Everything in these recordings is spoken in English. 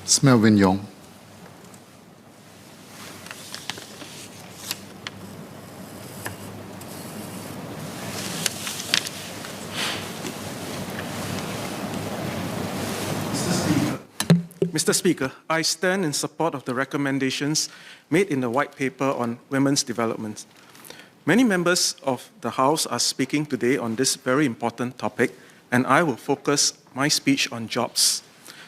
It's Melvin Yong. Mr. Speaker, I stand in support of the recommendations made in the White Paper on Women's Development. Many members of the House are speaking today on this very important topic, and I will focus my speech on jobs,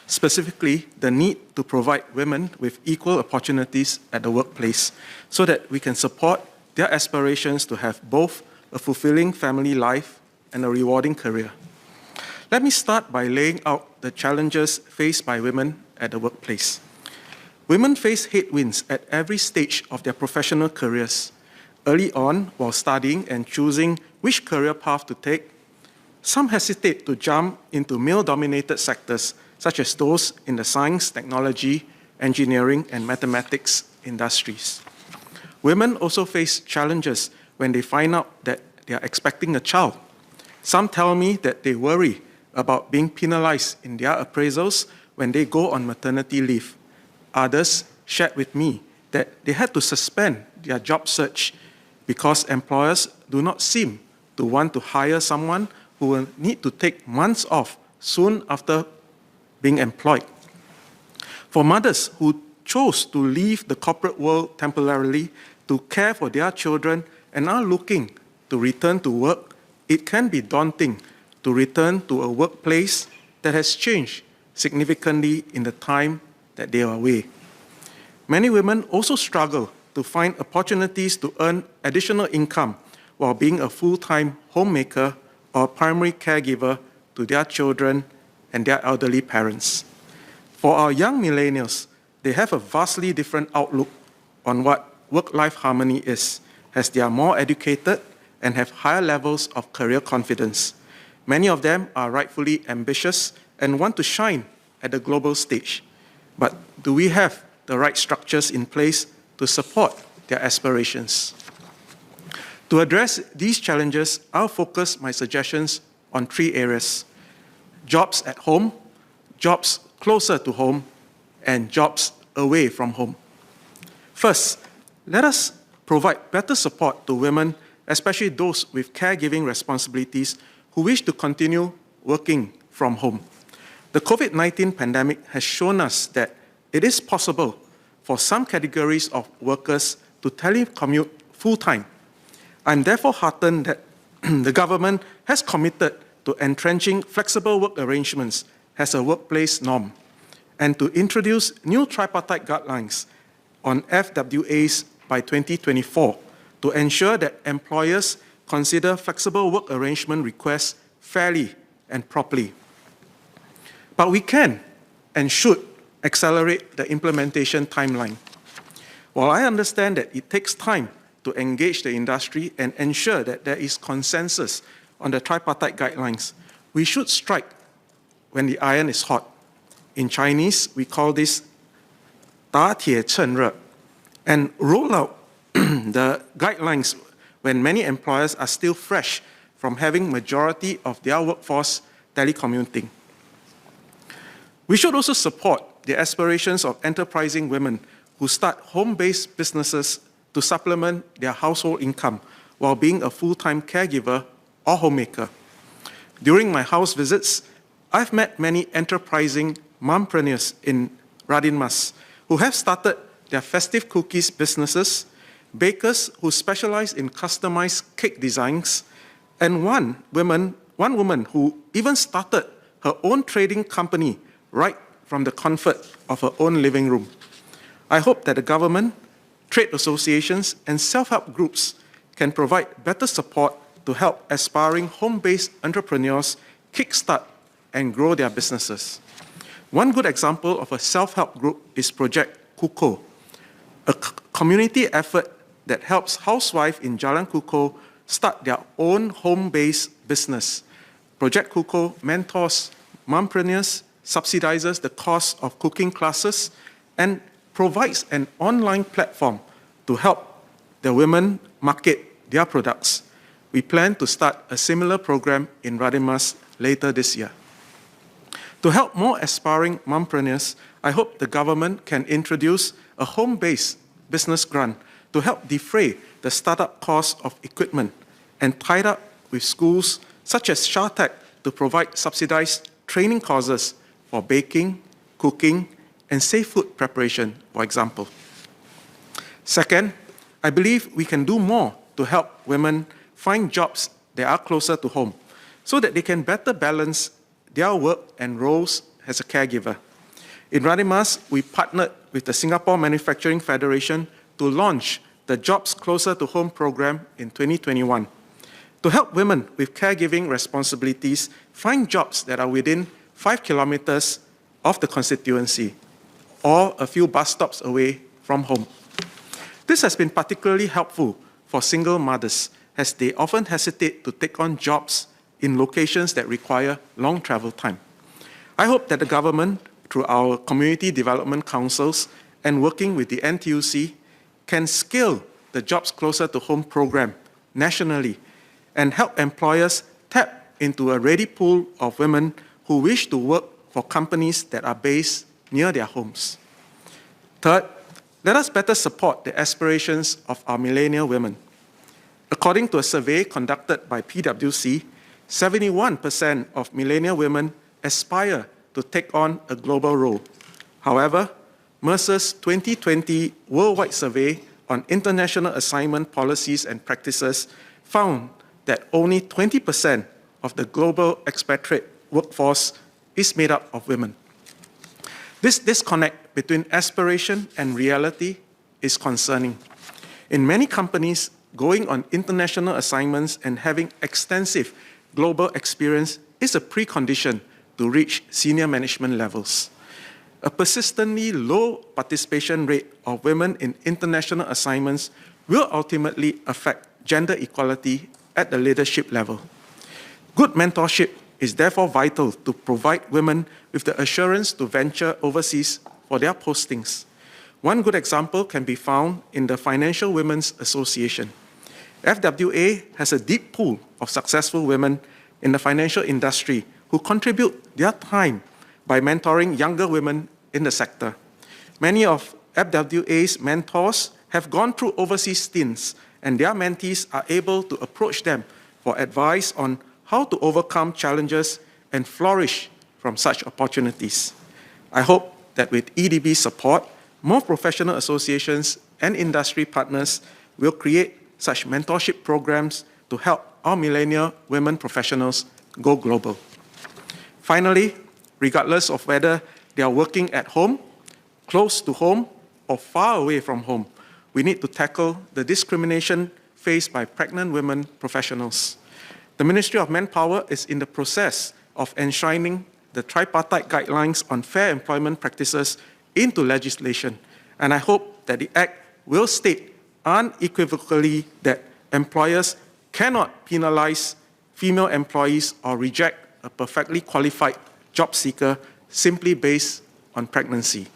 specifically the need to provide women with equal opportunities at the workplace so that we can support their aspirations to have both a fulfilling family life and a rewarding career. Let me start by laying out the challenges faced by women at the workplace. Women face headwinds at every stage of their professional careers. Early on, while studying and choosing which career path to take, some hesitate to jump into male-dominated sectors, such as those in the science, technology, engineering, and mathematics industries. Women also face challenges when they find out that they are expecting a child. Some tell me that they worry about being penalized in their appraisals when they go on maternity leave. Others shared with me that they had to suspend their job search because employers do not seem to want to hire someone who will need to take months off soon after being employed. For mothers who chose to leave the corporate world temporarily to care for their children and are looking to return to work, it can be daunting to return to a workplace that has changed significantly in the time that they are away. Many women also struggle to find opportunities to earn additional income while being a full-time homemaker or primary caregiver to their children and their elderly parents. For our young millennials, they have a vastly different outlook on what work-life harmony is, as they are more educated and have higher levels of career confidence. Many of them are rightfully ambitious and want to shine at the global stage. But do we have the right structures in place to support their aspirations? To address these challenges, I'll focus my suggestions on 3 areas: jobs at home, jobs closer to home, and jobs away from home. First, let us provide better support to women, especially those with caregiving responsibilities who wish to continue working from home. The COVID-19 pandemic has shown us that it is possible for some categories of workers to telecommute full-time. I'm therefore heartened that the government has committed to entrenching flexible work arrangements as a workplace norm and to introduce new tripartite guidelines on FWAs by 2024 to ensure that employers consider flexible work arrangement requests fairly and properly. But we can and should accelerate the implementation timeline. While I understand that it takes time to engage the industry and ensure that there is consensus on the tripartite guidelines, we should strike when the iron is hot. In Chinese, we call this 打铁趁热, and roll out the guidelines when many employers are still fresh from having majority of their workforce telecommuting. We should also support the aspirations of enterprising women who start home-based businesses to supplement their household income while being a full-time caregiver or homemaker. During my house visits, I've met many enterprising mompreneurs in Radin Mas who have started their festive cookies businesses, bakers who specialize in customized cake designs, and one woman who even started her own trading company right from the comfort of her own living room. I hope that the government, trade associations, and self-help groups can provide better support to help aspiring home-based entrepreneurs kickstart and grow their businesses. One good example of a self-help group is Project Kuko, a community effort that helps housewives in Jalan Kuko start their own home-based business. Project Kuko mentors mompreneurs, subsidizes the cost of cooking classes, and provides an online platform to help the women market their products. We plan to start a similar program in Radin Mas later this year. To help more aspiring mompreneurs, I hope the government can introduce a home-based business grant to help defray the startup cost of equipment and tied up with schools such as SHATEC to provide subsidized training courses for baking, cooking, and safe food preparation, for example. Second, I believe we can do more to help women find jobs that are closer to home so that they can better balance their work and roles as a caregiver. In Radin Mas, we partnered with the Singapore Manufacturing Federation to launch the Jobs Closer to Home program in 2021 to help women with caregiving responsibilities find jobs that are within 5 kilometers of the constituency or a few bus stops away from home. This has been particularly helpful for single mothers as they often hesitate to take on jobs in locations that require long travel time. I hope that the government, through our community development councils and working with the NTUC, can scale the Jobs Closer to Home program nationally and help employers tap into a ready pool of women who wish to work for companies that are based near their homes. Third, let us better support the aspirations of our millennial women. According to a survey conducted by PwC, 71% of millennial women aspire to take on a global role. However, Mercer's 2020 worldwide survey on international assignment policies and practices found that only 20% of the global expatriate workforce is made up of women. This disconnect between aspiration and reality is concerning. In many companies, going on international assignments and having extensive global experience is a precondition to reach senior management levels. A persistently low participation rate of women in international assignments will ultimately affect gender equality at the leadership level. Good mentorship is therefore vital to provide women with the assurance to venture overseas for their postings. One good example can be found in the Financial Women's Association. FWA has a deep pool of successful women in the financial industry who contribute their time by mentoring younger women in the sector. Many of FWA's mentors have gone through overseas stints, and their mentees are able to approach them for advice on how to overcome challenges and flourish from such opportunities. I hope that with EDB's support, more professional associations and industry partners will create such mentorship programs to help our millennial women professionals go global. Finally, regardless of whether they are working at home, close to home, or far away from home, we need to tackle the discrimination faced by pregnant women professionals. The Ministry of Manpower is in the process of enshrining the tripartite guidelines on fair employment practices into legislation, and I hope that the Act will state unequivocally that employers cannot penalize female employees or reject a perfectly qualified job seeker simply based on pregnancy.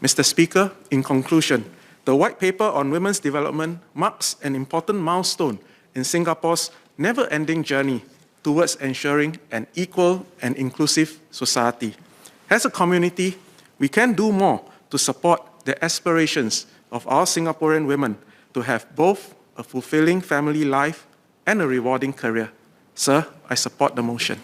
Mr. Speaker, in conclusion, the White Paper on Women's Development marks an important milestone in Singapore's never-ending journey towards ensuring an equal and inclusive society. As a community, we can do more to support the aspirations of our Singaporean women to have both a fulfilling family life and a rewarding career. Sir, I support the motion.